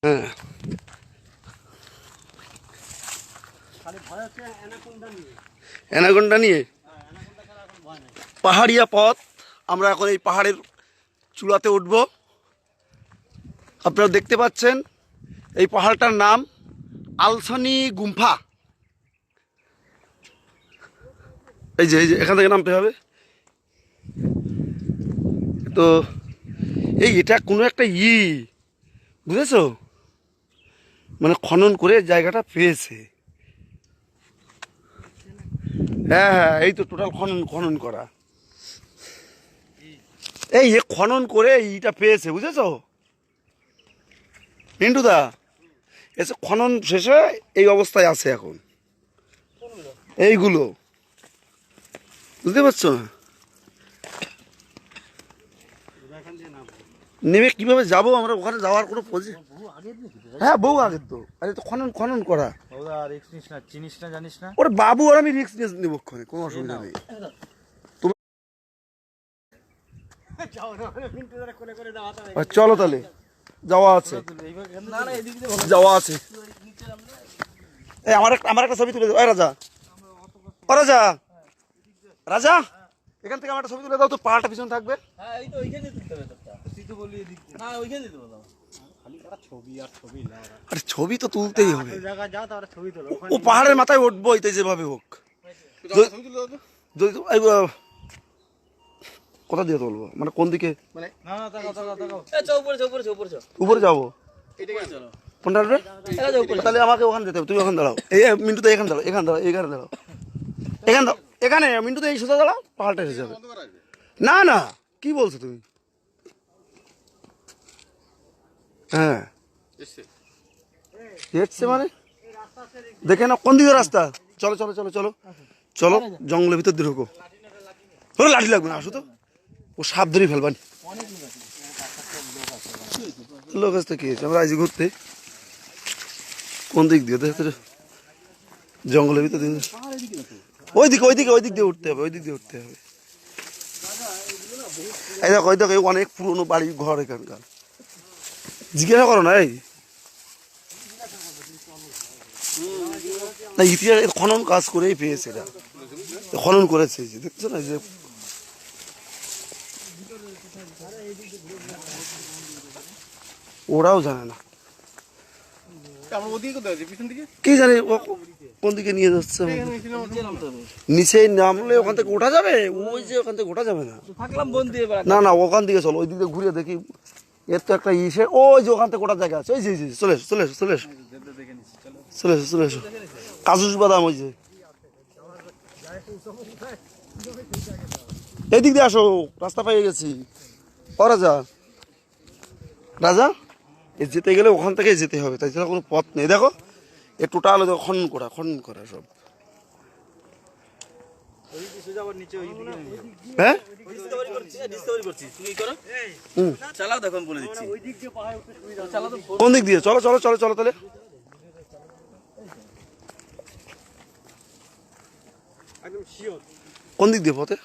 হ্যাঁ, অ্যানাকোন্ডা নিয়ে পাহাড়িয়া পথ। আমরা এখন এই পাহাড়ের চূড়াতে উঠব। আপনারা দেখতে পাচ্ছেন এই পাহাড়টার নাম আলসানি গুম্ফা। এই যে এখান থেকে নামতে হবে। তো এটা কোনো একটা বুঝেছো, মানে খনন করে জায়গাটা পেয়েছে। হ্যাঁ হ্যাঁ, এই তো টোটাল খনন খনন করা। এই খনন করে এইটা পেয়েছে, বুঝেছো মিন্টুদা? এসে খনন শেষে এই অবস্থায় আছে এখন এইগুলো, বুঝতে পারছো না? নেমে কিভাবে যাবো আমরা ওখানে? যাওয়ার কোনো হ্যাঁ, বহু আগের তো। আরে তো খনন খনন করা। চিনিস না, জানিস না? ওরে বাবু, আর আমি রিস্ক নিয়ে নেবো, কোনো অসুবিধা নেই। চলো তাহলে, যাওয়া আছে যাওয়া আছে। এই আমার একটা ছবি তুলে দাও। এই রাজা, ও রাজা, রাজা, এখান থেকে আমার একটা ছবি তুলে দাও তো, পাহাড়টা পিছনে থাকবে। আরে ছবি তো তুলতেই হবে, ও পাহাড়ের মাথায় উঠবো যেভাবে হোক। কোথা দিয়ে তুলবো, মানে কোন দিকে? মানে উপরে যাবো কোনটা? তাহলে আমাকে ওখানে যেতে হবে, তুমি ওখানে দাঁড়াও। এই মিন্টু তো এখানে দাঁড়াও, এখানে দাঁড়াও, এখানে দাঁড়াও, এখানে মিন্টু তো এই সোজা দাঁড়াও, পাহাড়টা এসে যাবে। না না, কি বলছো তুমি? হ্যাঁ এসছে মানে দেখে না কোন দিকে রাস্তা। চলো চলো চলো চলো চলো, জঙ্গলের ভিতর দিয়ে ঢুকো। ওরা লাঠি লাগবে না, আসো তো, ও সাপ ধরে ফেলবানি। লোক আসতে কি হয়েছে? আমরা আইজি ঘুরতে। কোন দিক দিয়ে দেখতে? জঙ্গলের ভিতর দিয়ে ওই দিক দিয়ে উঠতে হবে, ওই দিক দিয়ে উঠতে হবে। এই দেখো, ওই দেখো, অনেক পুরনো বাড়ি ঘর এখানকার। জিজ্ঞাসা করো না, এই না ইতিহাস খনন কাজ করেই পেয়েছে, এটা খনন করেছে, দেখছো না? যে ওরাও জানে না, কি জানি ও কোন দিকে নিয়ে যাচ্ছে। নিচে নামলে ওখান থেকে ওঠা যাবে? ওই যে ওখান থেকে ওঠা যাবে না। না না, ওখান থেকে চলো, ওই দিকে ঘুরে দেখি। এর তো একটা ইসে, ওই যে ওখান থেকে ওঠার জায়গা আছে। ওই যে চলে এসো চলে এসো চলে এসো চলে এসো চলে এসো। কাজুস বাদাম, ওই যে এই দিক দিয়ে আসো, রাস্তা পেয়ে গেছি। ও রাজা, রাজা, যেতে গেলে ওখান থেকে যেতে হবে, তাই ছাড়া কোনো পথ নেই। দেখো এ টোটাল খনন করা সব। হ্যাঁ, কোন দিক দিয়ে? চলো চলো চলো চলো তাহলে। কোন দিক দিয়ে পথে?